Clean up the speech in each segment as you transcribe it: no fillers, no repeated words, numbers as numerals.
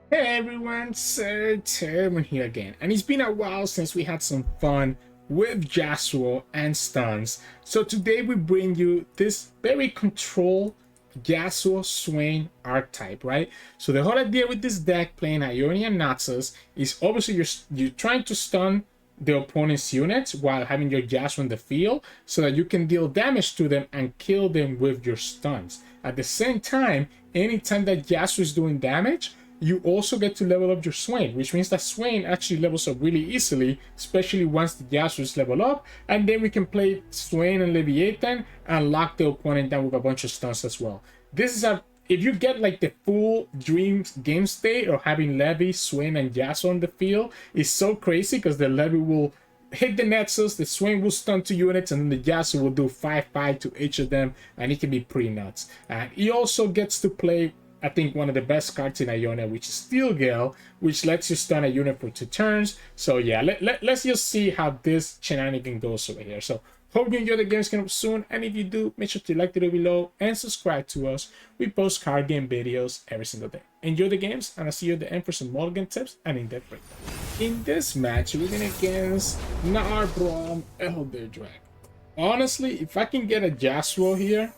Hey everyone, Sirturmund here again, and it's been a while since we had some fun with Yasuo and stuns. So today we bring you this very controlled Yasuo Swain archetype, right? So the whole idea with this deck playing Ionia and Nautilus is obviously you're trying to stun the opponent's units while having your Yasuo in the field so that you can deal damage to them and kill them with your stuns. At the same time, anytime that Yasuo is doing damage, you also get to level up your Swain, which means that Swain actually levels up really easily, especially once the Yasuo is leveled up, and then we can play Swain and Leviathan and lock the opponent down with a bunch of stuns as well. This is if you get like the full dream game state of having Levi, Swain, and Yasuo on the field, it's so crazy because the Levi will hit the Nexus, the Swain will stun 2 units, and then the Yasuo will do 5-5 to each of them, and it can be pretty nuts. And he also gets to play, I think, one of the best cards in Ionia, which is Steel Gale, which lets you stun a unit for 2 turns. So yeah, let's just see how this shenanigan goes over here. So hope you enjoy the games coming up soon, and if you do, make sure to like the video below and subscribe to us. We post card game videos every single day. Enjoy the games, and I'll see you at the end for some mulligan tips and in-depth breakdown. In this match, we're going against Gnar Braum ED. Honestly, if I can get a Yasuo here,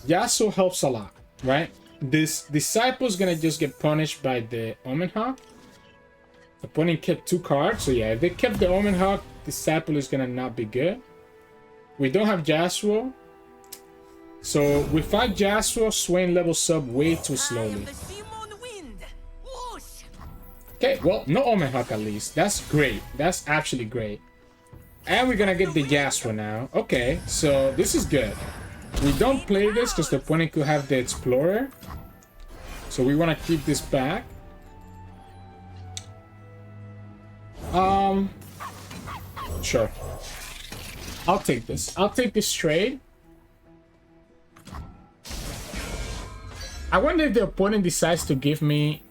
Yasuo helps a lot, right? This Disciple is gonna just get punished by the Omen Hawk. The opponent kept 2 cards, so yeah, if they kept the Omen Hawk, Disciple is gonna not be good. We don't have Yasuo, so without Yasuo, Swain levels up way too slowly. Okay, well, no Omen Hawk at least. That's great. That's actually great. And we're gonna get the Yasuo now. Okay, so this is good. We don't play this because the opponent could have the Explorer. So we want to keep this back. Sure. I'll take this. I'll take this trade. I wonder if the opponent decides to give me...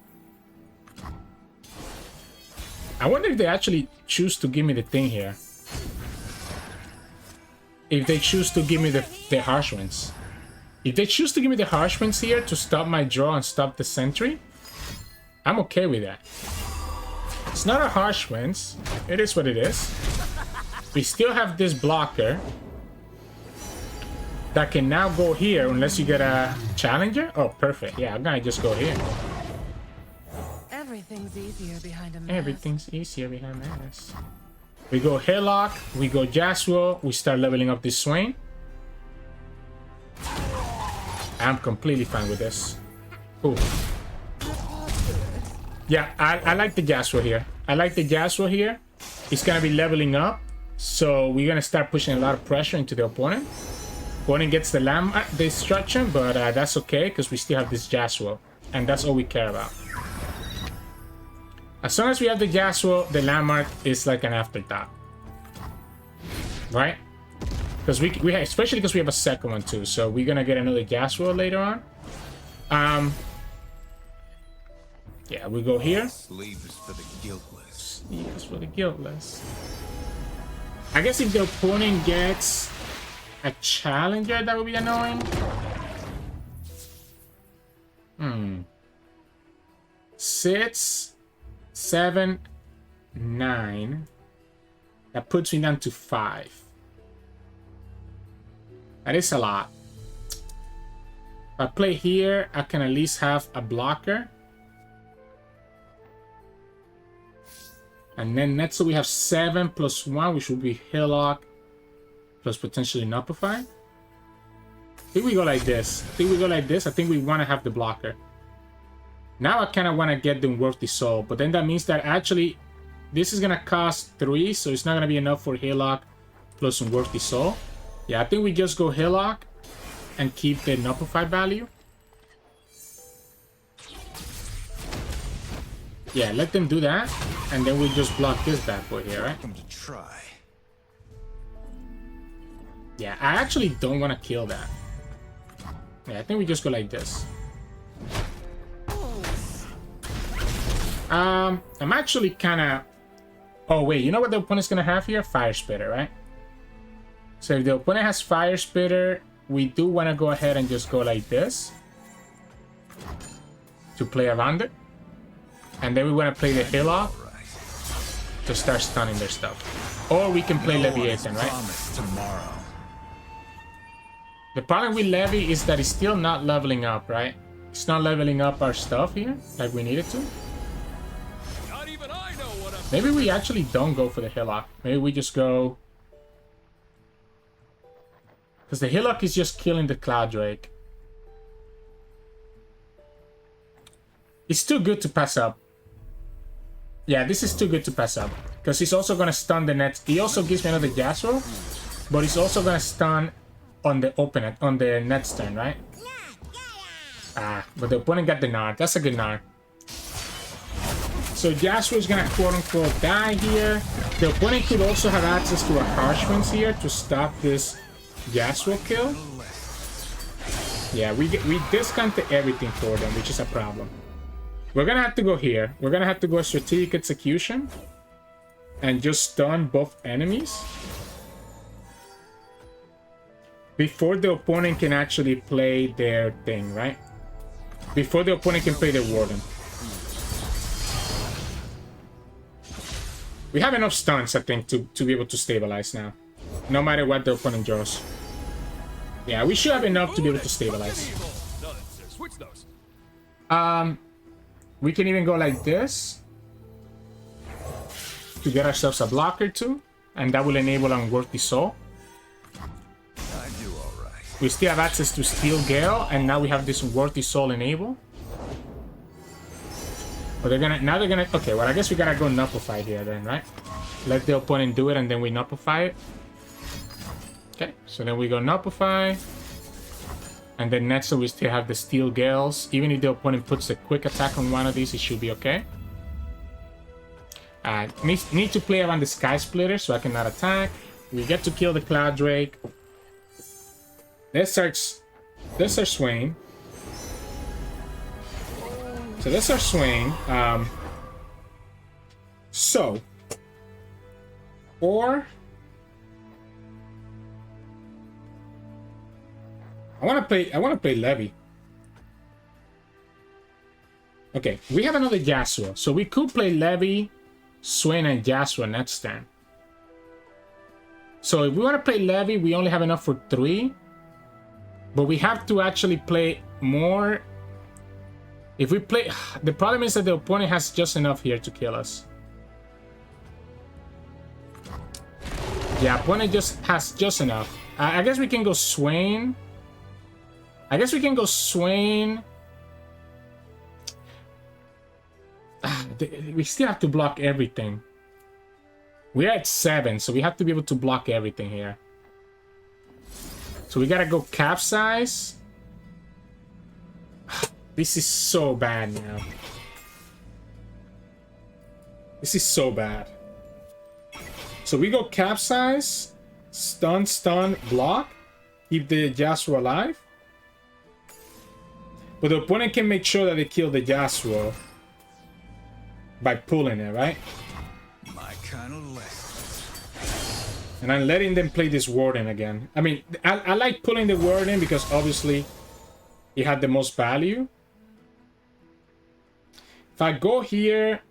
I wonder if they actually choose to give me the thing here. If they choose to give me the Harsh Winds. If they choose to give me the Harsh Winds here to stop my draw and stop the sentry, I'm okay with that. It's not a Harsh Winds. It is what it is. We still have this blocker that can now go here unless you get a Challenger. Oh, perfect. Yeah, I'm gonna just go here. Everything's easier behind a mask. Everything's easier behind a mask. We go Hillock, we go Yasuo, we start leveling up this Swain. I'm completely fine with this. Ooh. Yeah, I like the Yasuo here. I like the Yasuo here. He's gonna be leveling up, so we're gonna start pushing a lot of pressure into the opponent. Opponent gets the Lamb destruction, but that's okay because we still have this Yasuo, and that's all we care about. As long as we have the Yasuo, the landmark is like an afterthought. Right? Because we especially because we have a second one too, so we're gonna get another Yasuo later on. Yeah, we go here. Sleep is for the guiltless. Sleep is for the guiltless. I guess if the opponent gets a Challenger, that would be annoying. 6, 7, 9. That puts me down to 5. That is a lot. If I play here, I can at least have a blocker. And then next, so we have 7 plus 1, which will be Hillock plus potentially Nullify. I think we go like this. I think we want to have the blocker. Now I kind of want to get the Unworthy Soul, but then that means that actually this is going to cost 3, so it's not going to be enough for Hillock plus Unworthy Soul. Yeah, I think we just go Hillock and keep the Nullify value. Yeah, let them do that, and then we just block this bad boy here, right? Come to try. Yeah, I actually don't want to kill that. Yeah, I think we just go like this. I'm actually kind of... Oh, wait, you know what the opponent's going to have here? Fire Spitter, right? So if the opponent has Fire Spitter, we do want to go ahead and just go like this. to play around it. And then we want to play the hill off to start stunning their stuff. Or we can play Leviathan, right? Tomorrow. The problem with Levy is that it's still not leveling up, right? It's not leveling up our stuff here like we needed to. Not even I know what I'm Maybe we actually don't go for the Hillock. Maybe we just go... Because the Hillock is just killing the Cloud Drake. It's too good to pass up. Yeah, this is too good to pass up. Because he's also going to stun the nets. He also gives me another Yasuo. But he's also going to stun on the opponent, on the net's turn, right? Ah, but the opponent got the Gnar. That's a good Gnar. So Yasuo is going to quote-unquote die here. The opponent could also have access to a Harsh Winds here to stop this Yasuo kill. Yeah, we discounted everything for them, which is a problem. We're gonna have to go here. We're gonna have to go strategic execution and just stun both enemies before the opponent can actually play their thing, right? Before the opponent can play their Warden. We have enough stuns, I think, to be able to stabilize now. No matter what the opponent draws. Yeah, we should have enough to be able to stabilize. We can even go like this to get ourselves a blocker too, and that will enable Unworthy Soul. I do all right. We still have access to Steel Gale, and now we have this Unworthy Soul enable. But they're gonna okay, well I guess we gotta go Nullify here then, right? Let the opponent do it and then we Nullify it. Okay, so then we go Nullify. And then next we still have the Steel Gales. Even if the opponent puts a quick attack on one of these, it should be okay. Need to play around the Sky Splitter so I cannot attack. We get to kill the Cloud Drake. This our Swain. So that's our Swain. Or I want to play Levy. Okay, we have another Yasuo, so we could play Levy, Swain, and Yasuo next turn. So if we want to play Levy, we only have enough for 3, but we have to actually play more. If we play, the problem is that the opponent has just enough here to kill us. Yeah, opponent just has just enough. I guess we can go Swain. We still have to block everything. We're at 7, so we have to be able to block everything here. So we gotta go Capsize. This is so bad now. This is so bad. So we go Capsize, stun, block, keep the Yasuo alive. But the opponent can make sure that they kill the Yasuo by pulling it, right? My kind of lesson. And I'm letting them play this Warden again. I mean, I like pulling the Warden because obviously it had the most value. If I go here...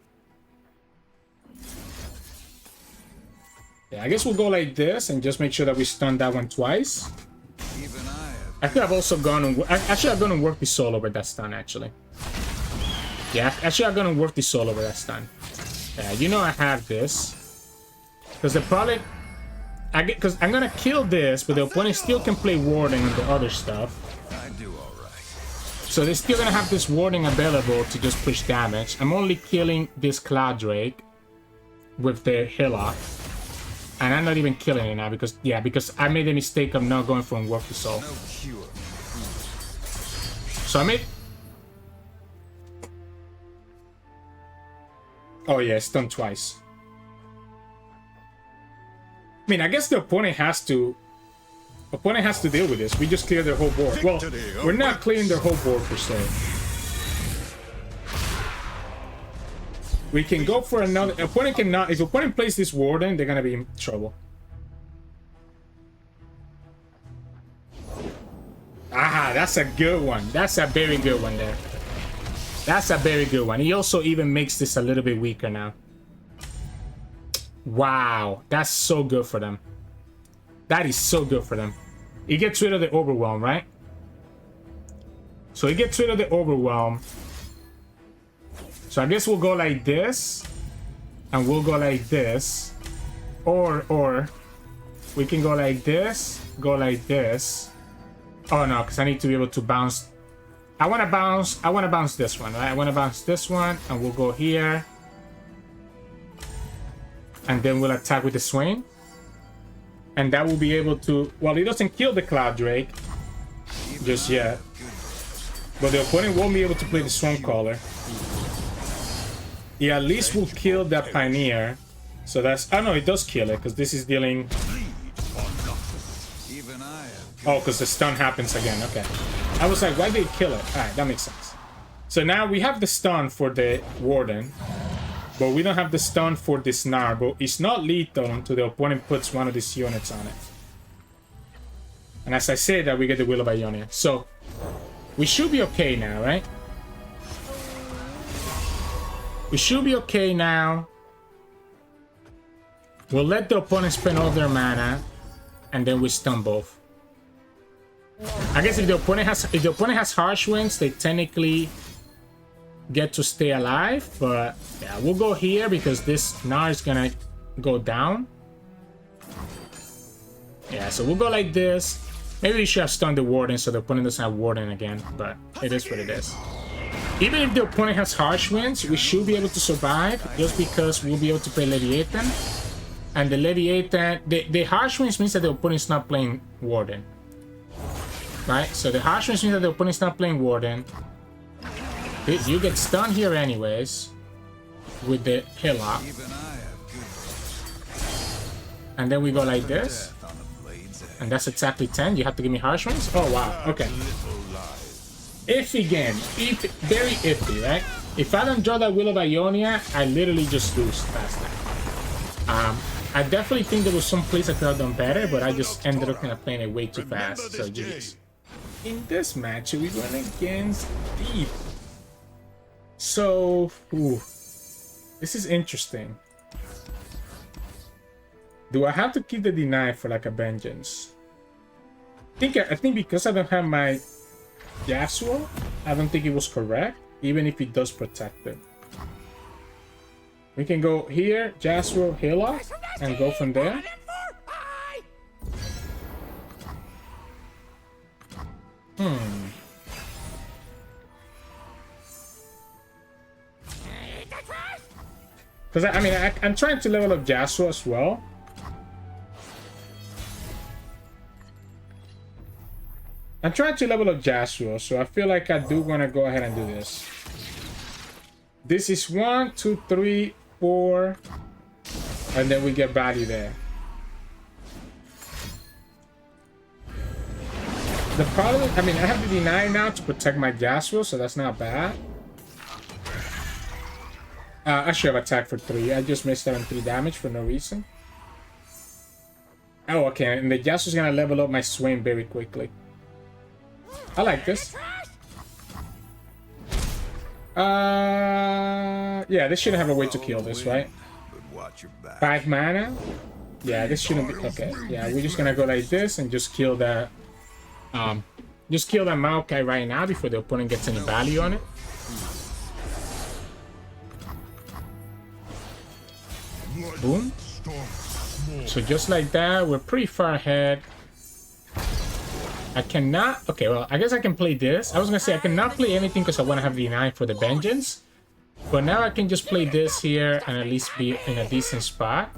Yeah, I guess we'll go like this and just make sure that we stun that one twice. Even I could have also gone and... Actually, I'm going to work the soul over that stun, actually. Yeah, actually, I'm going to work the soul over that stun. Yeah, you know I have this. Because the problem... Because I'm going to kill this, but the opponent still can play Warding on the other stuff. I do all right. So they're still going to have this Warding available to just push damage. I'm only killing this Cloud Drake with the Hillock. And I'm not even killing it now because, yeah, because I made the mistake of not going for Work the Soul. No cure. So I made... Oh yeah, stun twice. I mean, I guess the opponent has to... Opponent has to deal with this. We just clear their whole board. Well, we're not clearing their whole board per se. We can go for another... Opponent cannot... If opponent plays this Warden, they're gonna be in trouble. Aha, that's a good one. That's a very good one there. That's a very good one. He also even makes this a little bit weaker now. Wow, that's so good for them. That is so good for them. He gets rid of the overwhelm, right? So he gets rid of the overwhelm. So I guess we'll go like this. And we'll go like this. Or we can go like this. Go like this. Oh no, because I need to be able to bounce. I want to bounce this one, right? I want to bounce this one. And we'll go here. And then we'll attack with the Swain. And that will be able to... Well, it doesn't kill the Cloud Drake just yet. But the opponent won't be able to play the Stormcaller. He at least will kill that Pioneer. So that's... Oh no, it does kill it, because this is dealing... Oh, because the stun happens again. Okay. I was like, why did it kill it? Alright, that makes sense. So now we have the stun for the Warden. But we don't have the stun for this Gnar, but it's not lethal until the opponent puts one of these units on it. And as I say that, we get the Will of Ionia. So, we should be okay now, right? We should be okay now. We'll let the opponent spend all their mana, and then we stun both. I guess if the opponent has harsh winds, they technically get to stay alive, but yeah, we'll go here because this Gnar is gonna go down. Yeah, so we'll go like this. Maybe we should have stunned the Warden so the opponent doesn't have Warden again, but it is what it is. Even if the opponent has harsh winds, we should be able to survive just because we'll be able to play Leviathan. And the Leviathan, the harsh winds means that the opponent's not playing Warden. Right? So the harsh winds means that the opponent's not playing Warden. You get stunned here anyways with the Hillock. And then we go like this. And that's exactly 10. You have to give me harsh winds? Oh wow, okay. Iffy game. Very iffy, right? If I don't draw that Will of Ionia, I literally just lose past that. I definitely think there was some place I could have done better, but I just ended up kind of playing it way too fast. So GG's. In this match, we're going against Deep. So, this is interesting. Do I have to keep the deny for like a vengeance? I think because I don't have my Yasuo, I don't think it was correct, even if it does protect it. We can go here, Yasuo, Hillock, and go from there. Because I mean, I'm trying to level up Yasuo as well. I'm trying to level up Yasuo, so I feel like I do want to go ahead and do this. This is 1, 2, 3, 4, and then we get value there. The problem, I mean, I have to deny now to protect my Yasuo, so that's not bad. I should have attacked for 3. I just missed out on 3 damage for no reason. Oh, okay, and the Yasuo's gonna level up my Swain very quickly. I like this. Yeah, this shouldn't have a way to kill this, right? 5 mana? Yeah, this shouldn't be... Okay, yeah, we're just gonna go like this and just kill that... just kill that Maokai right now before the opponent gets any value on it. Boom. So just like that, we're pretty far ahead. I cannot... Okay, well, I guess I can play this. I was gonna say I cannot play anything because I want to have the 9 for the vengeance. But now I can just play this here and at least be in a decent spot.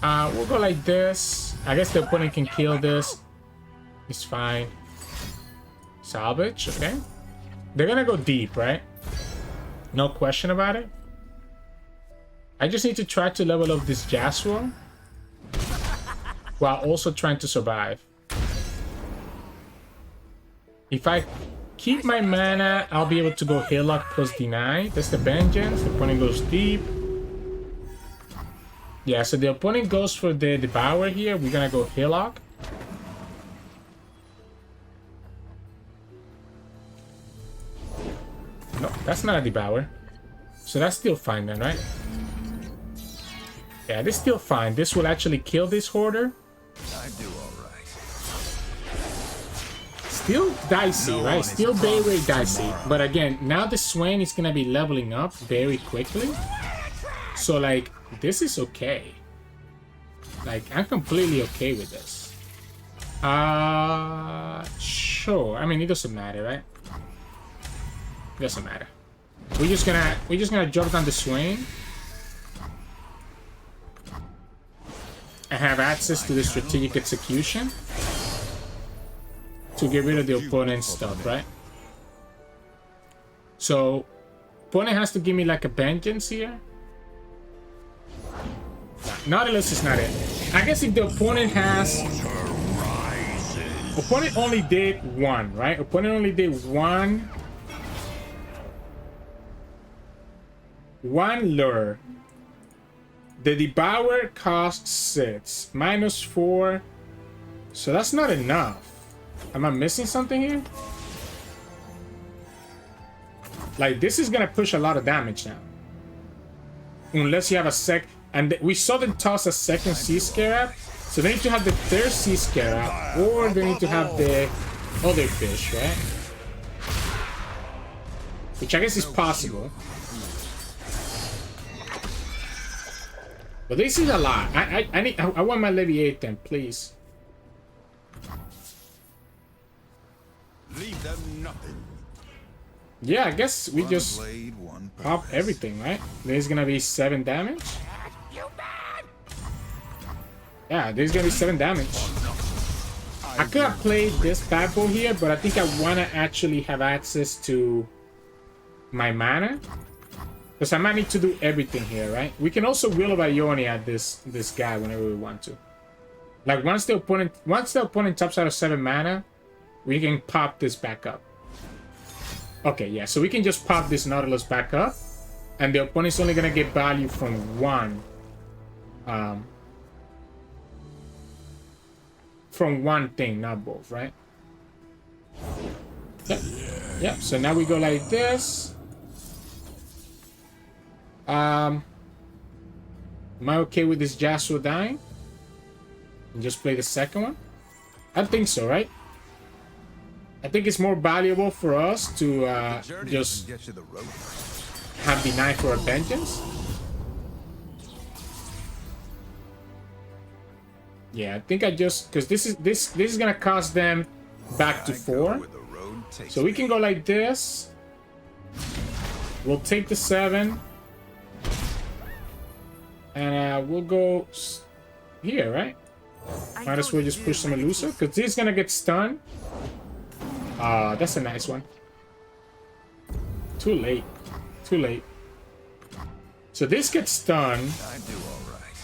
We'll go like this. I guess the opponent can kill this. It's fine. Salvage, okay. They're gonna go deep, right? No question about it. I just need to try to level up this Yasuo while also trying to survive. If I keep my mana, I'll be able to go Hillock plus deny. That's the vengeance. The opponent goes deep. Yeah, so the opponent goes for the Devour here. We're gonna go Hillock. No, that's not a devour. So that's still fine then, right? Yeah, this is still fine. This will actually kill this hoarder. I do all right. Still dicey, No right? one Still is very, very promised dicey. tomorrow. But again, now the Swain is gonna be leveling up very quickly. So like, this is okay. Like, I'm completely okay with this. Sure. I mean, it doesn't matter, right? It doesn't matter. We're just gonna drop down the Swain and have access to the strategic execution to get rid of the opponent's stuff, right? So, opponent has to give me like a vengeance here. Nah, Nautilus is not it. I guess if the opponent has... Opponent only did one, right? Opponent only did one lure. The Devour costs 6. -4. So that's not enough. Am I missing something here? Like, this is gonna push a lot of damage now. Unless you have a sec... And we saw them toss a second Sea Scarab. So they need to have the third Sea Scarab. Or they need to have the other fish, right? Which I guess is possible. But this is a lot. I want my Leviathan, please. Leave them nothing. Yeah, I guess we just Blade, one pop purpose. everything, right? There's gonna be 7 damage. Yeah, there's gonna be 7 damage. I could have played this bad boy here, but I think I wanna actually have access to my mana. Because I might need to do everything here, right? We can also Will of Ionia at this guy whenever we want to. Like once the opponent tops out of 7 mana, we can pop this back up. Okay, yeah, so we can just pop this Nautilus back up, and the opponent's only gonna get value from one thing, not both, right? Yep. Yep, so now we go like this. Am I okay with this Yasuo dying? And just play the second one? I think so, right? I think it's more valuable for us to just Get you the rope. have deny for a vengeance. Yeah, I think I just because this is gonna cost them back to 4. Where the road takes So we can go like this. We'll take the 7. And we'll go here, right? Might as well just push some elusive, because this is gonna get stunned. That's a nice one. Too late. Too late. So this gets stunned. I do all right.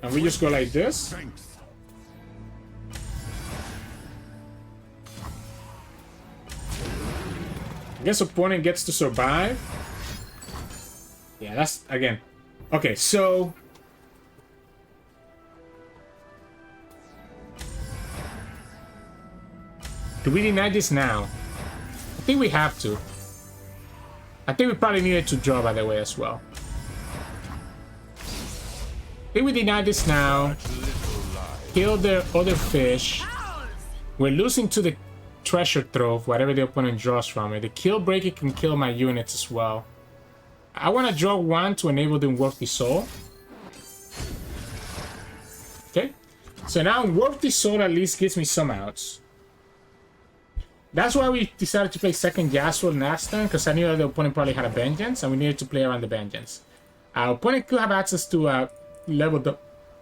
And we just go like this. Strength. I guess opponent gets to survive. Yeah, that's again. Okay, so do we deny this now? I think we have to. I think we probably needed to draw, by the way, as well. I think we deny this now. Kill the other fish. We're losing to the treasure trove, whatever the opponent draws from it. The kill breaker can kill my units as well. I want to draw 1 to enable the Unworthy Soul. Okay. So now Unworthy Soul at least gives me some outs. That's why we decided to play second Yasuo last turn, because I knew that the opponent probably had a Vengeance, and we needed to play around the Vengeance. Our opponent could have access to a leveled up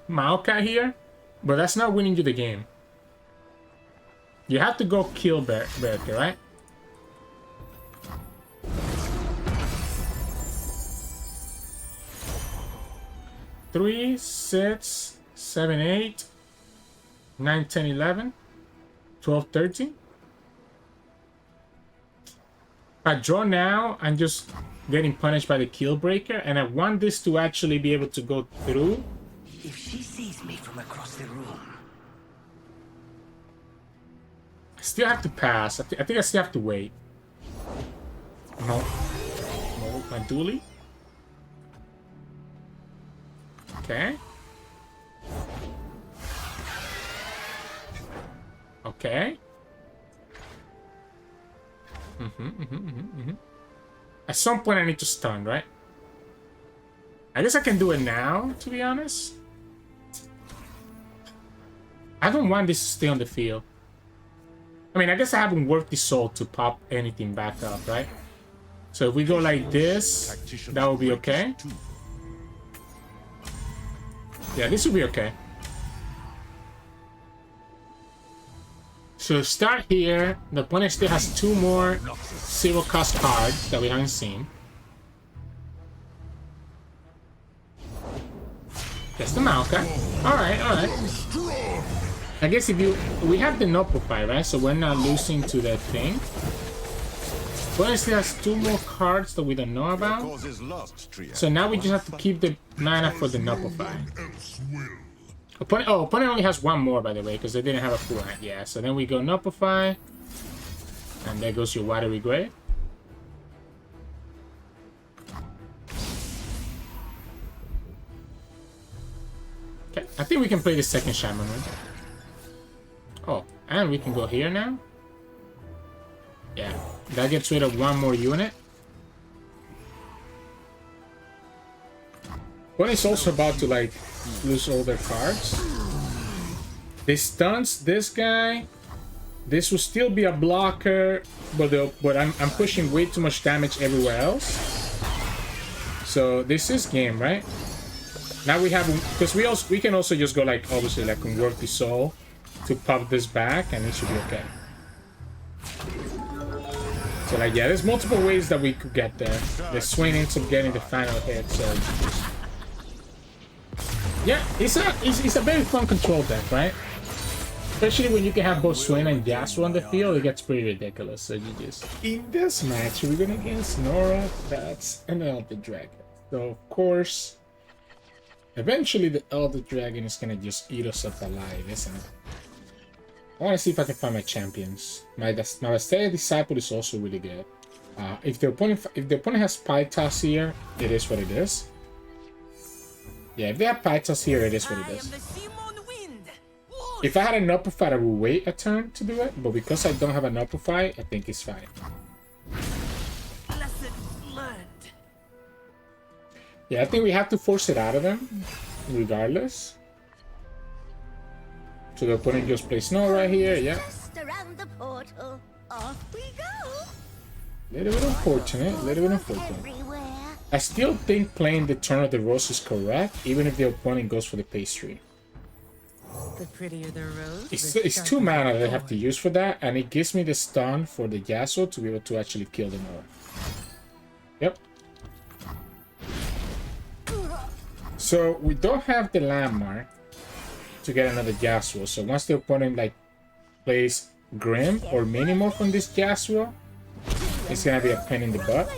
Maokai here, but that's not winning you the game. You have to go kill Berker, right? Three, 6, 7, 8, 9, 10, 11, 12, 13. If I draw now, I'm just getting punished by the kill breaker, and I want this to actually be able to go through. If she sees me from across the room. I still have to pass. I think I still have to wait. No. No, my dually. Okay. Okay. At some point I need to stun, right? I guess I can do it now, to be honest. I don't want this to stay on the field. I mean, I guess I haven't worked the soul to pop anything back up, right? So if we go like this, that will be okay. Yeah, this will be okay. So start here. The opponent still has 2 more 0-cost cards that we haven't seen. That's the Maokai. Alright, alright. I guess if you... We have the Nopify, right? So we're not losing to that thing. Opponent still has 2 more cards that we don't know about. So now we just have to keep the mana for the Nopify. Opponent only has 1 more, by the way, because they didn't have a full hand. Yeah, so then we go Nopify. And there goes your Watery Grave. Okay, I think we can play the second Shaman one. Oh, and we can go here now. Yeah, that gets rid of 1 more unit. One is also about to, like, lose all their cards. They stuns this guy. This will still be a blocker, but I'm pushing way too much damage everywhere else. So this is game, right? Now we have, because we can also just go like, obviously, like convert the soul to pop this back, and it should be okay. So like, yeah, there's multiple ways that we could get there. The Swain ends up getting the final hit, so yeah, it's a very fun control deck, right? Especially when you can have both Swain and Yasuo on the field, it gets pretty ridiculous. So you just in this match we're going against Norra Vex and Elder Dragon. So of course, eventually the Elder Dragon is gonna just eat us up alive, isn't it? I want to see if I can find my champions. My Aesthetic Disciple is also really good. If the opponent has Pythos here, it is what it is. Yeah, if they have Pythos here, it is what it is. If I had an Nopify, I would wait a turn to do it, but because I don't have an Nopify, I think it's fine. Yeah, I think we have to force it out of them, regardless. So the opponent just plays Snow right here, yeah. Around the portal, off we go. Little bit unfortunate, I still think playing the Turn of the Rose is correct, even if the opponent goes for the pastry. The prettier the rose, It's 2 mana that I have to use for that, and it gives me the stun for the Yasuo to be able to actually kill them all. Yep. So we don't have the landmark to get another Yasuo. So once the opponent like plays Grim or Minimorph on this Yasuo, it's gonna be a pain in the butt.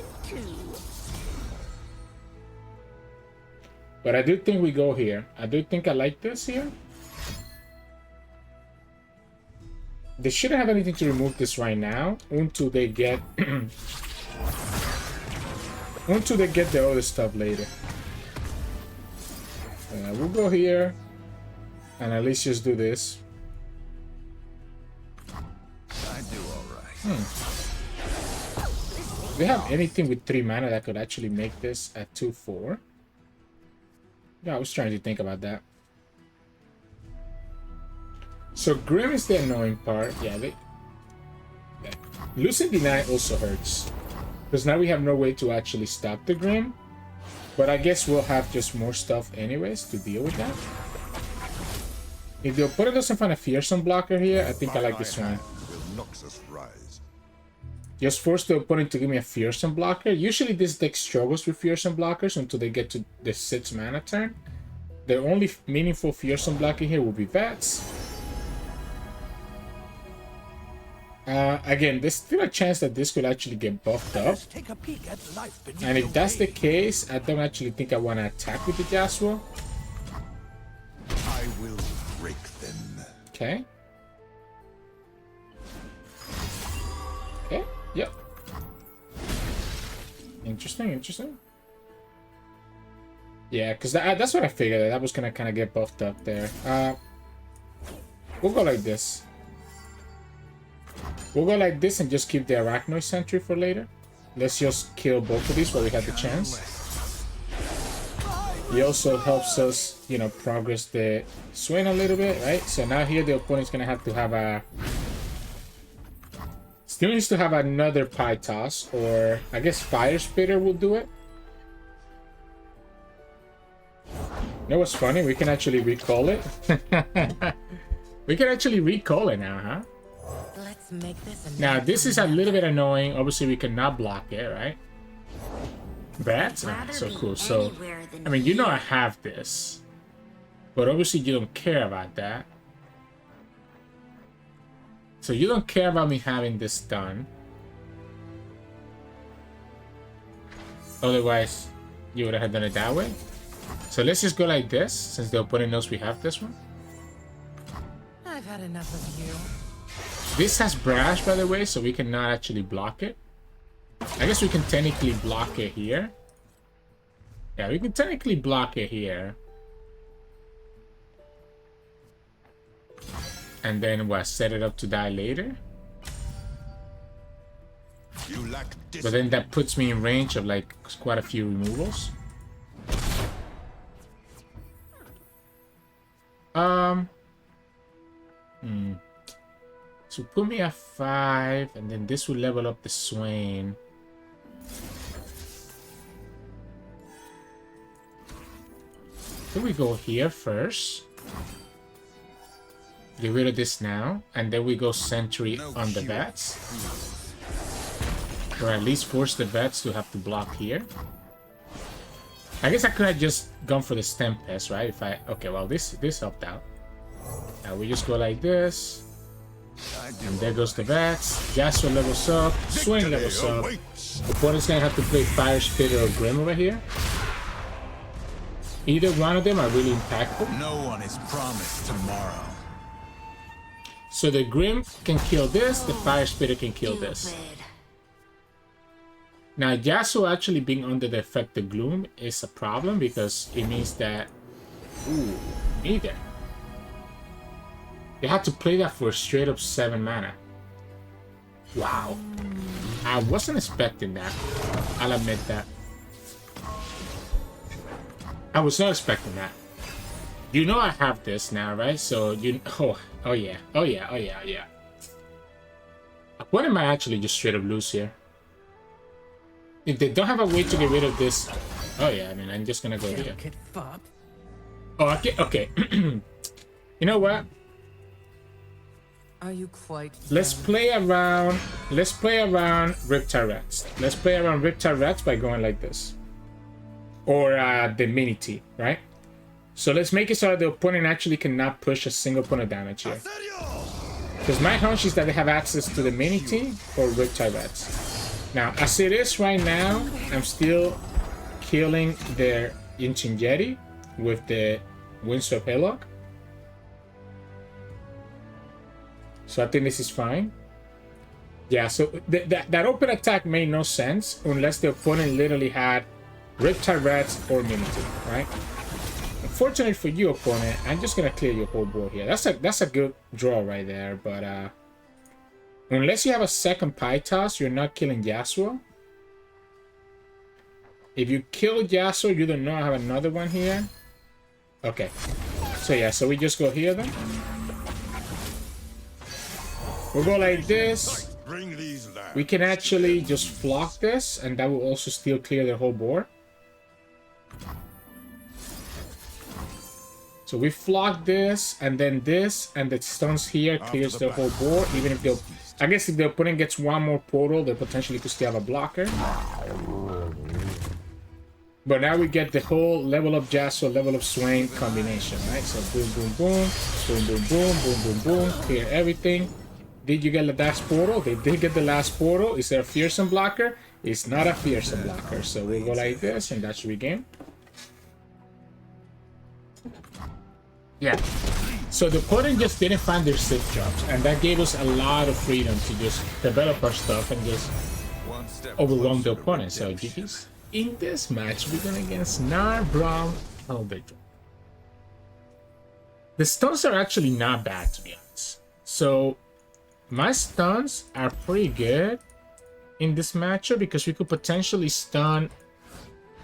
But I do think we go here. I do think I like this here. They shouldn't have anything to remove this right now until they get the other stuff later. We'll go here and at least just do this. I do all right. Do we have anything with 3 mana that could actually make this at 2/4? Yeah, I was trying to think about that. So Grim is the annoying part. Yeah, losing Deny also hurts, because now we have no way to actually stop the Grim. But I guess we'll have just more stuff anyways to deal with that. If the opponent doesn't find a Fearsome blocker here, I think I like this one. Just force the opponent to give me a Fearsome blocker. Usually this deck struggles with Fearsome blockers until they get to the 6 mana turn. The only meaningful Fearsome blocker here will be Vets. Again, there's still a chance that this could actually get buffed up. And if that's the case, I don't actually think I want to attack with the Yasuo. I will break them. Okay. Okay, yep. Interesting, interesting. Yeah, because that's what I figured. That was gonna kind of get buffed up there. We'll go like this. We'll go like this and just keep the Arachnoid Sentry for later. Let's just kill both of these while we have the chance. He also helps us, you know, progress the Swain a little bit, right? So now here the opponent's gonna have to have a... Still needs to have another Pie Toss, or I guess Fire Spitter will do it. You know what's funny? We can actually recall it. We can actually recall it now, huh? Let's make this a Now, this is a little bit annoying. Obviously, we cannot block it, right? That's so cool. So, I mean, you know I have this. But obviously, you don't care about that. So, you don't care about me having this done. Otherwise, you would have done it that way. So, let's just go like this, since the opponent knows we have this one. I've had enough of you. This has Brash, by the way, so we cannot actually block it. I guess we can technically block it here. Yeah, we can technically block it here. And then what, set it up to die later? You lack But then that puts me in range of like quite a few removals. So put me at 5, and then this will level up the Swain. So we go here first. Get rid of this now, and then we go Sentry on the Vets. Or at least force the Vets to have to block here. I guess I could have just gone for the Stem Pest, right? If I... Okay, well, this helped out. Now we just go like this. And there goes the Vets. Yasuo levels up. Swain levels up. The opponent's gonna have to play Fire Spitter or Grim over here. Either one of them are really impactful. No one is promised tomorrow. So the Grim can kill this, the Fire Spitter can kill this. Now Yasuo actually being under the effect of Gloom is a problem because it means that... Ooh, neither. They had to play that for straight up 7 mana. Wow. I wasn't expecting that. I'll admit that. I was not expecting that. You know I have this now, right? So you... Oh yeah. Oh yeah. Oh yeah. Yeah. What am I actually just straight up lose here? If they don't have a way to get rid of this... Oh yeah, I mean, I'm just gonna go here. Oh, okay. Okay. You know what? Are you quite... Let's play around Riptide Rats. Let's play around Riptide Rats by going like this. Or the Mini T, right? So let's make it so that the opponent actually cannot push a single point of damage here. Because my hunch is that they have access to the Mini T or Riptide Rats. Now, as it is right now, I'm still killing their Ancient Yeti with the Windswept Haylock. So I think this is fine. Yeah, so that open attack made no sense unless the opponent literally had Riptide Rats or Mimikry, right? Unfortunately for you, opponent, I'm just gonna clear your whole board here. That's a good draw right there, but unless you have a second Pie Toss, you're not killing Yasuo. If you kill Yasuo, you don't know I have another one here. Okay. So yeah, so we just go here then. We'll go like this. We can actually just flock this, and that will also still clear the whole board. So we flock this, and then this, and the stuns here clears the whole board. Even if the... I guess if the opponent gets one more portal, they potentially could still have a blocker. But now we get the whole level up Yasuo, level up Swain combination, right? So boom, boom, boom, boom, boom, boom, boom, boom, boom, clear everything. Did you get the last portal? They did get the last portal. Is there a fearsome blocker? It's not a fearsome blocker. So we'll go like this, and that should be game. Yeah. So the opponent just didn't find their 6 drops, and that gave us a lot of freedom to just develop our stuff and just one step overwhelm the closer to opponent. So redemption. GG's. In this match, we're going against Gnar Braum ED. The stuns are actually not bad, to be honest. So my stuns are pretty good in this matchup because we could potentially stun.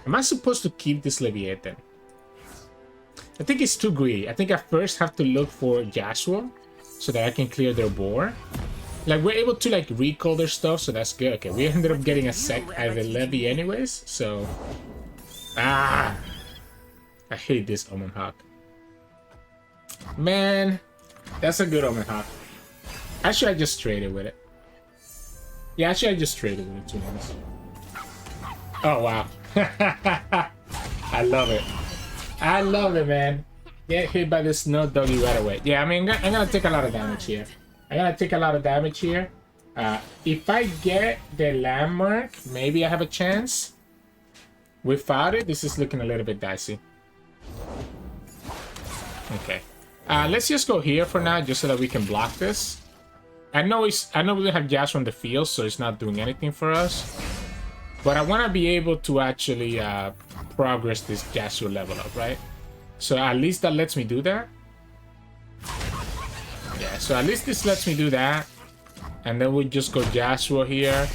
Am I supposed to keep this Leviathan? I think it's too greedy. I think I first have to look for Yasuo so that I can clear their board. Like, we're able to, like, recall their stuff, so that's good. Okay, we ended up getting a sec out of the Levy anyways, so... Ah! I hate this Omen Hawk. Man, that's a good Omen Hawk. Actually, I just traded with it. Yeah, actually, I just traded with it, to be honest. Oh, wow. I love it. I love it, man. Get hit by this snow doggy right away. Yeah, I mean, I'm gonna take a lot of damage here. If I get the landmark, maybe I have a chance. Without it, this is looking a little bit dicey. Okay. Let's just go here for now, just so that we can block this. I know we don't have Yasuo on the field, so it's not doing anything for us. But I want to be able to actually progress this Yasuo level up, right? So at least that lets me do that. Yeah, so at least this lets me do that. And then we'll just go Yasuo here.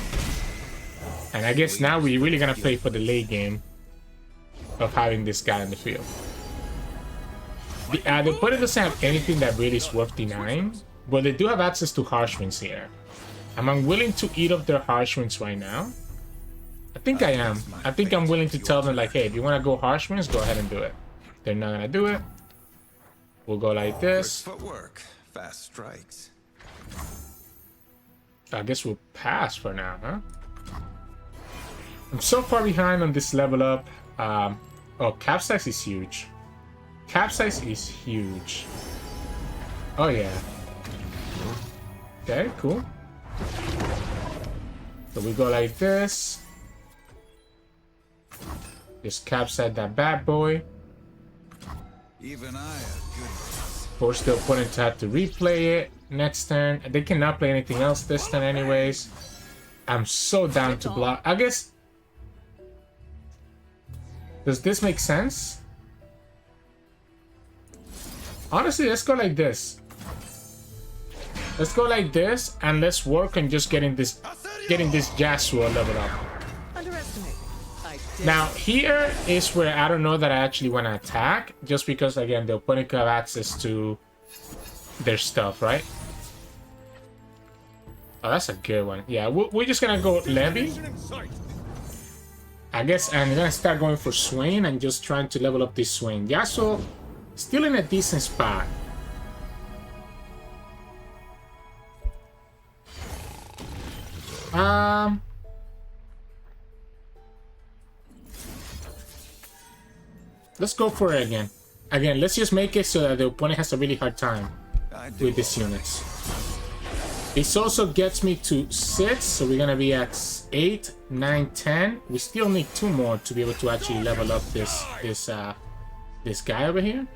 And I guess now we're really going to play for the late game of having this guy in the field. The opponent doesn't have anything that really is worth denying, but they do have access to Harshwinds here. Am I willing to eat up their Harshwinds right now? I think I am. I think I'm willing to tell them, like, hey, if you want to go Harshwinds, go ahead and do it. They're not going to do it. We'll go like this. Footwork, fast strikes. I guess we'll pass for now, huh? I'm so far behind on this level up. Oh, capsize is huge. Capsize is huge. Oh, yeah. Okay, cool. So we go like this. Just capsize that bad boy. Even I have good. Force the opponent to have to replay it next turn. They cannot play anything else this turn anyways. I'm so down to block. I guess... Does this make sense? Honestly, let's go like this. Let's go like this, and let's work on just getting this Yasuo leveled up. Now, here is where I don't know that I actually want to attack, just because, again, the opponent could have access to their stuff, right? Oh, that's a good one. Yeah, we're just gonna go Levy. I guess I'm gonna start going for Swain and just trying to level up this Swain. Yasuo still in a decent spot. Let's go for it again. Again, let's just make it so that the opponent has a really hard time with these units. This also gets me to 6, so we're gonna be at 8, 9, 10. We still need 2 more to be able to actually level up this guy over here.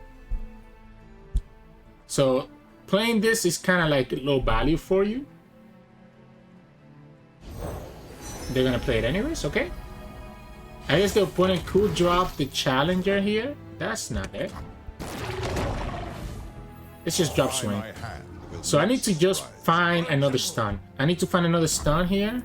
So playing this is kind of like low value for you. They're gonna play it anyways, okay? I guess the opponent could drop the challenger here. That's not it. Let's just drop Swain. So I need to just find another stun. I need to find another stun here.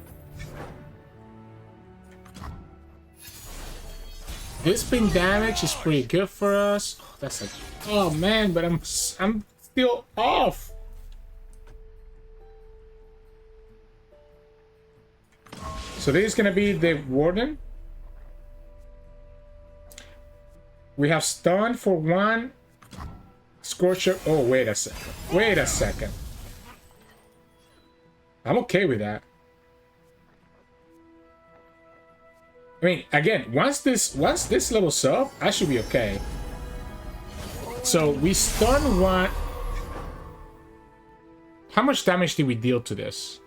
This ping damage is pretty good for us. Oh, that's like, oh man, but I'm still off. So this is gonna be the Warden. We have stun for 1. Scorcher. Oh, wait a second. Wait a second. I'm okay with that. I mean, again, once this levels up, I should be okay. So we stun 1. How much damage did we deal to this?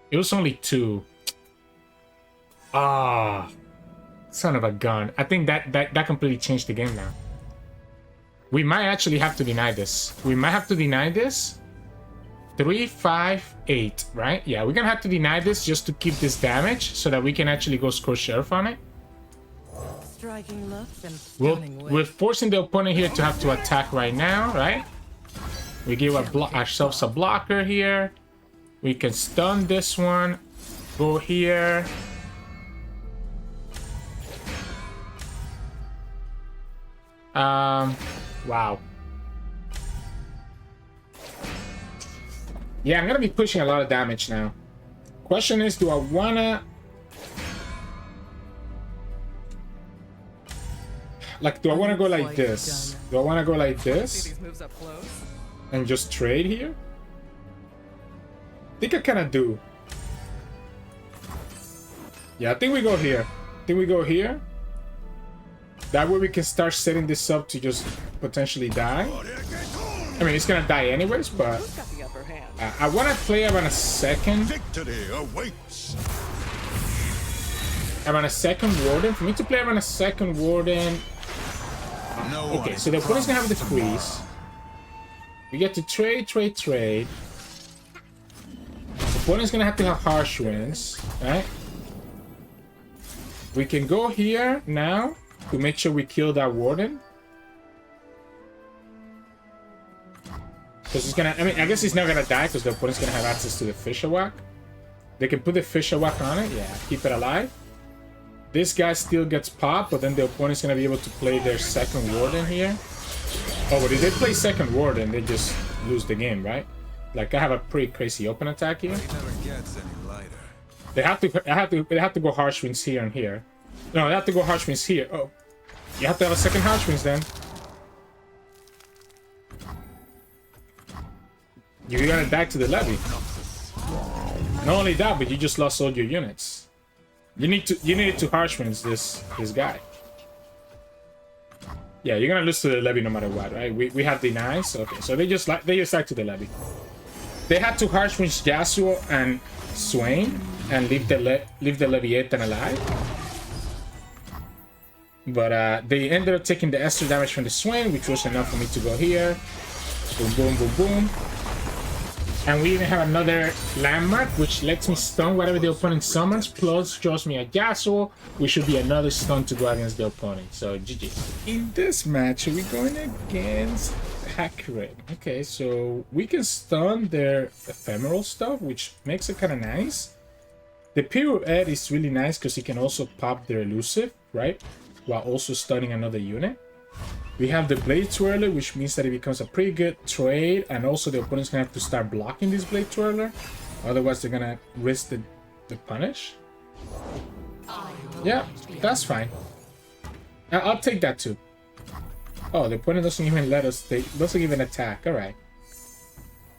It was only 2. Ah, son of a gun. I think that completely changed the game now. We might actually have to deny this. We might have to deny this. 3, 5, 8, right? Yeah, we're gonna have to deny this just to keep this damage so that we can actually go score sheriff on it. Striking looks and We're stunning forcing the opponent here to have to attack right now, right? We give ourselves a blocker here. We can stun this one. Go here. Wow. Yeah, I'm gonna be pushing a lot of damage now. Question is, do I wanna... Like, do I wanna go like this? Do I wanna go like this? And just trade here? I think I kinda do. Yeah, I think we go here. I think we go here. That way we can start setting this up to just potentially die. I mean, it's gonna die anyways, but I want to play around a second. Victory awaits. Around a second warden. For me to play around a second warden. Okay, so the opponent's gonna have the freeze. We get to trade. The opponent's gonna have to have harsh winds, right? We can go here now to make sure we kill that warden. Because he's gonna, I mean, I guess he's not gonna die because the opponent's gonna have access to the Fisher Whack. They can put the Fisher Whack on it, yeah, keep it alive. This guy still gets popped, but then the opponent's gonna be able to play their second warden here. Oh, but if they play second warden, they just lose the game, right? Like, I have a pretty crazy open attack here. It never gets any lighter. They have to go harsh winds here and here. No, they have to go harsh winds here. Oh, you have to have a second harsh winds then. You're gonna die to the levy. Not only that, but you just lost all your units. You need to harsh winds this guy. Yeah, you're gonna lose to the levy no matter what, right? We have denies. Okay, so they just like to the levy. They had to harsh winds Yasuo and Swain and leave the Leviathan alive. But they ended up taking the extra damage from the Swain, which was enough for me to go here. Boom, boom, boom, boom. And we even have another landmark, which lets me stun whatever the opponent summons, plus draws me a Yasuo, which should be another stun to go against the opponent. So, GG. In this match, we're going against Hecarim. Okay, so we can stun their ephemeral stuff, which makes it kind of nice. The Pure Ed is really nice because he can also pop their elusive, right? While also stunning another unit. We have the Blade Twirler, which means that it becomes a pretty good trade, and also the opponent's gonna have to start blocking this Blade Twirler, otherwise they're gonna risk the punish. Yeah, that's fine. I'll take that too. Oh, the opponent doesn't even let us doesn't even attack. All right.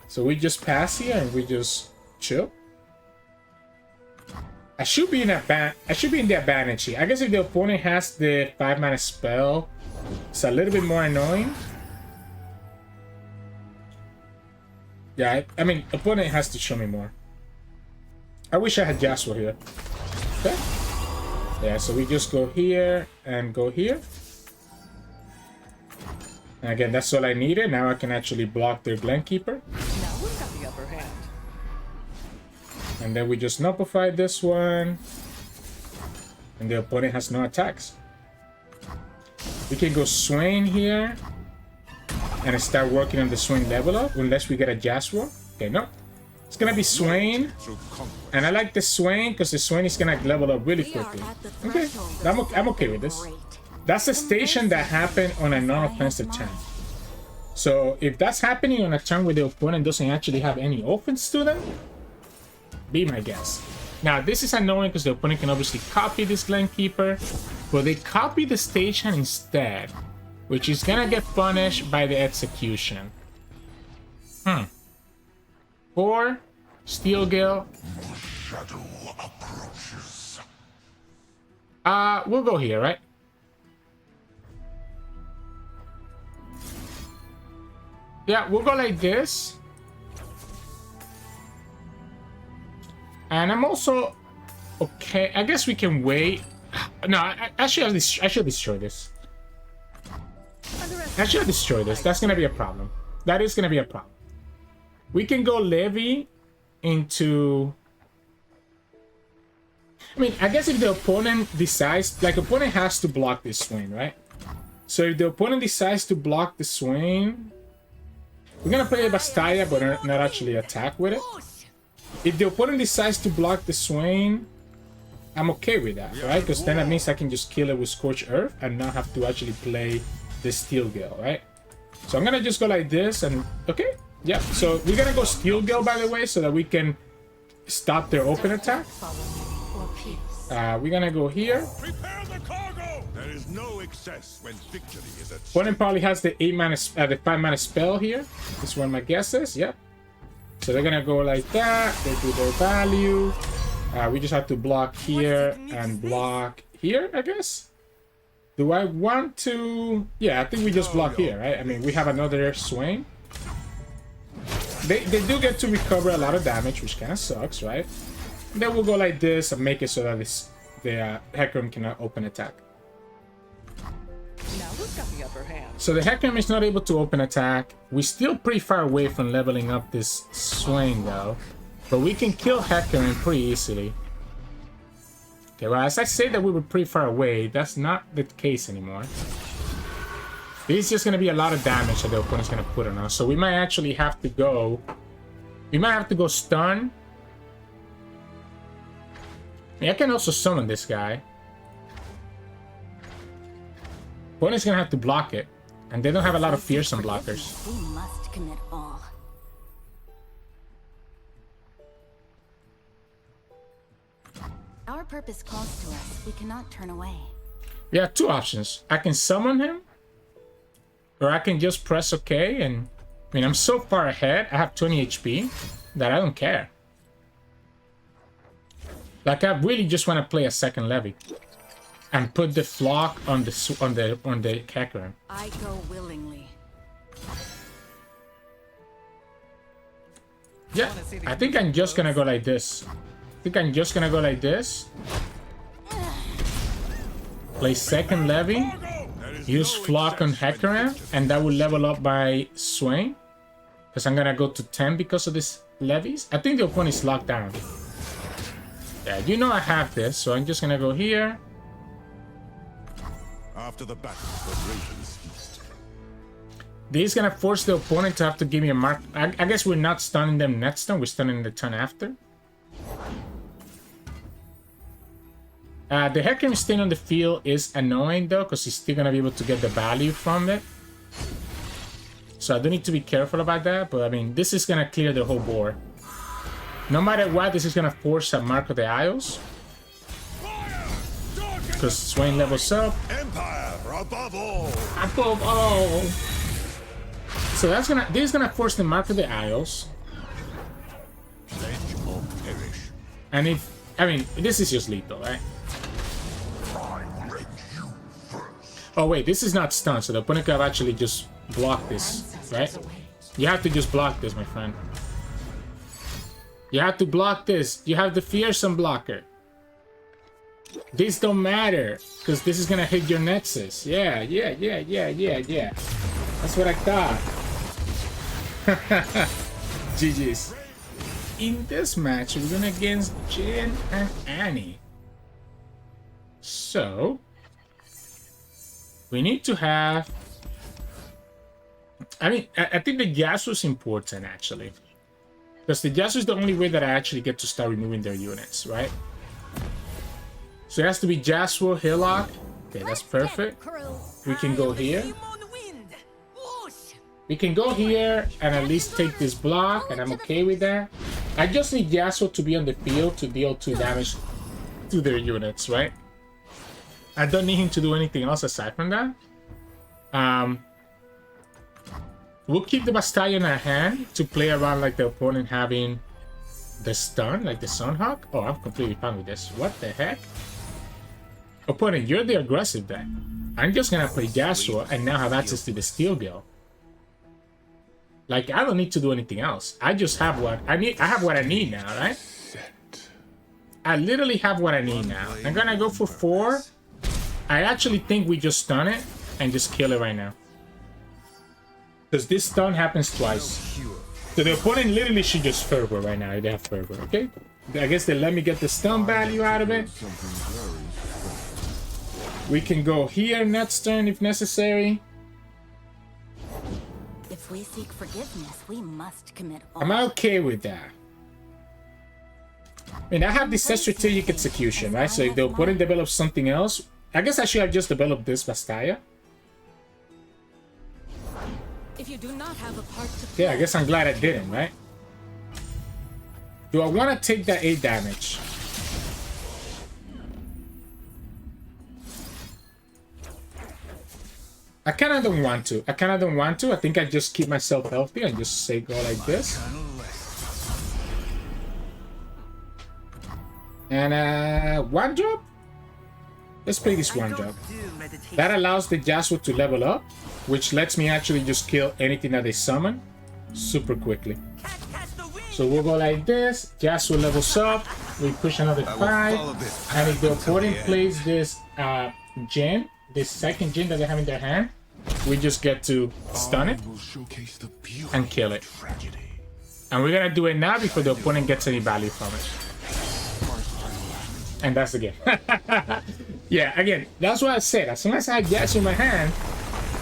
So we just pass here and we just chill. I should be in the advantage here. I guess if the opponent has the 5-mana spell, it's a little bit more annoying. Yeah, I mean, opponent has to show me more. I wish I had Yasuo here. Okay. Yeah, so we just go here and go here. And again, that's all I needed. Now I can actually block their Glenkeeper. Now we've got the upper hand. And then we just nullify this one. And the opponent has no attacks. We can go Swain here. And start working on the Swain level up. Unless we get a Yasuo. Okay, no. It's gonna be Swain. And I like the Swain because the Swain is gonna level up really quickly. Okay, I'm okay with this. That's a station that happened on a non-offensive turn. So if that's happening on a turn where the opponent doesn't actually have any offense to them, be my guess. Now this is annoying because the opponent can obviously copy this Glenkeeper, but they copy the station instead, which is gonna get punished by the execution. 4 Steel Gale. We'll go here, right? Yeah, we'll go like this. And I'm also okay. I guess we can wait. No, I should destroy this. I should destroy this. That's gonna be a problem. That is gonna be a problem. We can go Levy into... I mean, I guess if the opponent decides... Like, opponent has to block this Swain, right? So if the opponent decides to block the Swain... We're gonna play a Bastaya, but not actually attack with it. If the opponent decides to block the Swain... I'm okay with that, right? Because then that means I can just kill it with Scorched Earth and not have to actually play the Steel Gale, right? So I'm gonna just go like this and... Okay, yeah. So we're gonna go Steel Gale, by the way, so that we can stop their open attack. We're gonna go here. Prepare the cargo! There is no excess when victory is at stake. Opponent probably has the 5-mana spell here. This is what my guess is. Yep. So they're gonna go like that. They do their value. We just have to block here and block here, I guess. Do I want to... Yeah, I think we just block here, right? I mean, we have another Swain. They do get to recover a lot of damage, which kind of sucks, right? And then we'll go like this and make it so that the Hecarim cannot open attack. Now who's got the upper hand? So the Hecarim is not able to open attack. We're still pretty far away from leveling up this Swain, though. But we can kill Hecarim pretty easily. Okay, well, as I say that we were pretty far away, that's not the case anymore. This is just going to be a lot of damage that the opponent's going to put on us. So we might actually have to go... We might have to go stun. I mean, I can also summon this guy. Opponent's going to have to block it. And they don't have a lot of fearsome blockers. We must commit all. Our purpose calls to us. We cannot turn away. We have two options. I can summon him, or I can just press OK. And I mean, I'm so far ahead. I have 20 HP that I don't care. Like, I really just want to play a second levy and put the flock on the Hecarim. I go willingly. Yeah, I think I'm just gonna go like this. Play second levy, use flock on Hecarim, and that will level up my Swain. Because I'm gonna go to 10 because of this levies. I think the opponent is locked down. Yeah, you know I have this, so I'm just gonna go here. After the battle, the ravens feast. This is gonna force the opponent to have to give me a mark. I guess we're not stunning them next turn, we're stunning the turn after. The Hecarim staying on the field is annoying though, because he's still gonna be able to get the value from it. So I do need to be careful about that, but I mean, this is gonna clear the whole board. No matter what, this is gonna force a Mark of the Isles. Because Swain levels up. Empire above all. Above all. So this is gonna force the Mark of the Isles. Pledge or perish. And if, I mean, this is just lethal, right? Oh wait, this is not stun, so the opponent could actually just block this, right? You have to just block this, my friend. You have to block this. You have the fearsome blocker. This don't matter, because this is gonna hit your Nexus. Yeah. That's what I thought. GG's. In this match, we're gonna against Jhin and Annie. So we need to have... I mean, I think the Yasuo is important, actually. Because the Yasuo is the only way that I actually get to start removing their units, right? So it has to be Yasuo, Hillock. Okay, that's perfect. We can go here. We can go here and at least take this block, and I'm okay with that. I just need Yasuo to be on the field to deal 2 damage to their units, right? I don't need him to do anything else aside from that. We'll keep the Bastille in our hand to play around like the opponent having the stun, like the Sunhawk. Oh, I'm completely fine with this. What the heck? Opponent, you're the aggressive deck. I'm just gonna play Yasuo and now have access to the Steel Gale. Like, I don't need to do anything else. I just have what I need. I have what I need now, right? I literally have what I need now. I'm gonna go for 4. I actually think we just stun it and just kill it right now. Because this stun happens twice. So the opponent literally should just fervor right now if they have fervor, okay? I guess they let me get the stun value out of it. We can go here next turn if necessary. If we seek forgiveness, we must commit all. I'm okay with that. I mean, I have this strategic execution, right? So if the opponent develops something else, I guess I should have just developed this Bastaya. If you do not have a part to play, Yeah, I guess I'm glad I didn't, right? Do I want to take that 8 damage? I kind of don't want to. I think I just keep myself healthy and just say go like this. And one drop? Let's play this one drop. That allows the Yasuo to level up, which lets me actually just kill anything that they summon super quickly. So we'll go like this. Yasuo levels up. We push another 5. And if the opponent plays this Jhin, this second Jhin that they have in their hand, we just get to stun it and kill it. And we're gonna do it now before the opponent gets any value from it. And that's the game. Yeah, again, that's what I said. As soon as I have Yasuo in my hand,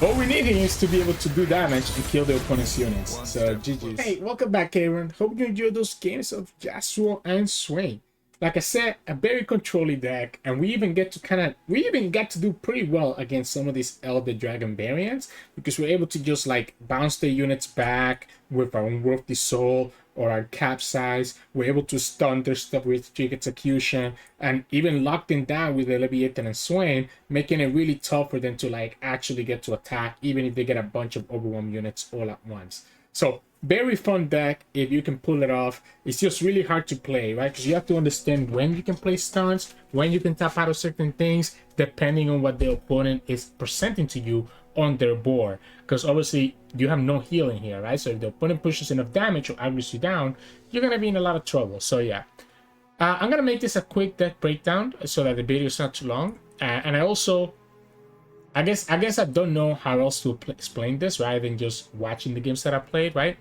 all we need is to be able to do damage and kill the opponent's units. So GG's. Hey, welcome back, Aaron. Hope you enjoyed those games of Yasuo and Swain. Like I said, a very controlling deck, and we even get to do pretty well against some of these Elder Dragon variants because we're able to just like bounce the units back with our Unworthy Soul or our Capsize. We're able to stun their stuff with Strategic Execution and even lock them down with the Leviathan and Swain, making it really tough for them to like actually get to attack, even if they get a bunch of overwhelm units all at once. So very fun deck if you can pull it off. It's just really hard to play, right? Because you have to understand when you can play stuns, when you can tap out of certain things, depending on what the opponent is presenting to you on their board. Because obviously you have no healing here, right? So if the opponent pushes enough damage or aggroes you down, you're gonna be in a lot of trouble. So yeah, I'm gonna make this a quick deck breakdown so that the video is not too long. And I guess I don't know how else to explain this rather than just watching the games that I played, right?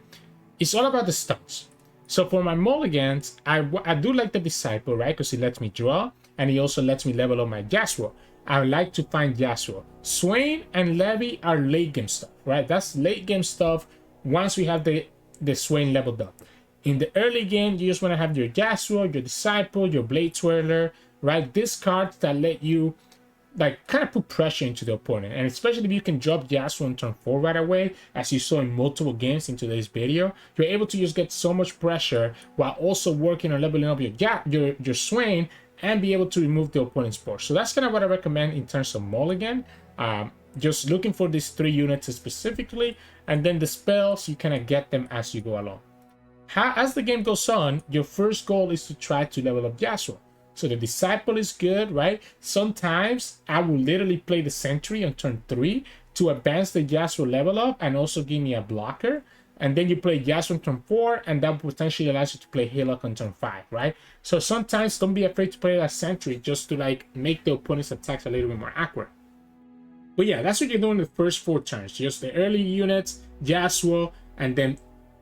It's all about the stuns. So for my mulligans, I do like the Disciple, right? Because he lets me draw, and he also lets me level up my Yasuo. I would like to find Yasuo. Swain and Levi are late game stuff, right? That's late game stuff once we have the Swain leveled up. In the early game, you just want to have your Yasuo, your Disciple, your Blade Twirler, right? These cards that let you like kind of put pressure into the opponent, and especially if you can drop Yasuo on turn 4 right away, as you saw in multiple games in today's video, you're able to just get so much pressure while also working on leveling up your Swain and be able to remove the opponent's board. So that's kind of what I recommend in terms of mulligan. Just looking for these 3 units specifically, and then the spells, you kind of get them as you go along. As the game goes on, your first goal is to try to level up Yasuo. So the Disciple is good, right? Sometimes I will literally play the Sentry on turn 3 to advance the Yasuo level up and also give me a blocker. And then you play Yasuo on turn 4, and that potentially allows you to play Hillock on turn 5, right? So sometimes don't be afraid to play that Sentry just to like make the opponent's attacks a little bit more accurate. But yeah, that's what you're doing the first 4 turns. Just the early units, Yasuo, and then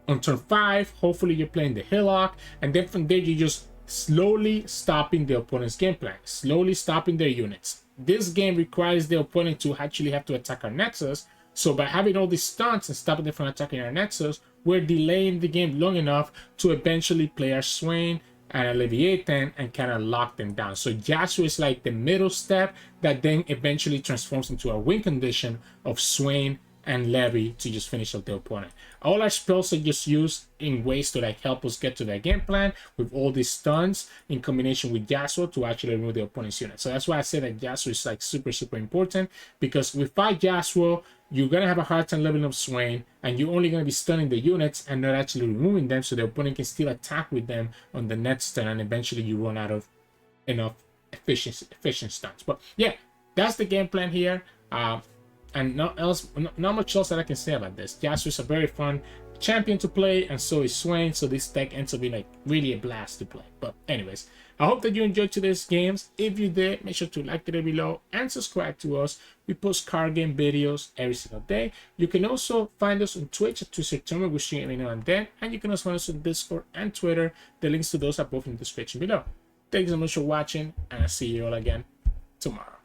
on turn 5, hopefully you're playing the Hillock, and then from there you just slowly stopping the opponent's game plan, slowly stopping their units. This game requires the opponent to actually have to attack our Nexus, so by having all these stunts and stopping them from attacking our Nexus, we're delaying the game long enough to eventually play our Swain and a Leviathan and kind of lock them down. So Yasuo is like the middle step that then eventually transforms into a win condition of Swain and Levi to just finish up the opponent. All our spells are just used in ways to like help us get to that game plan with all these stuns in combination with Yasuo to actually remove the opponent's unit. So that's why I say that Yasuo is like super important, because without Yasuo, you're gonna have a hard time leveling up Swain, and you're only gonna be stunning the units and not actually removing them, so the opponent can still attack with them on the next turn, and eventually you run out of enough efficient stuns. But yeah, that's the game plan here. And not much else that I can say about this. Yasuo is a very fun champion to play, and so is Swain, so this deck ends up being like really a blast to play. But anyways, I hope that you enjoyed today's games. If you did, make sure to like the video below and subscribe to us. We post card game videos every single day. You can also find us on Twitch at Sirturmund. We stream every now and then, and you can also find us on Discord and Twitter. The links to those are both in the description below. Thanks so much for watching, and I'll see you all again tomorrow.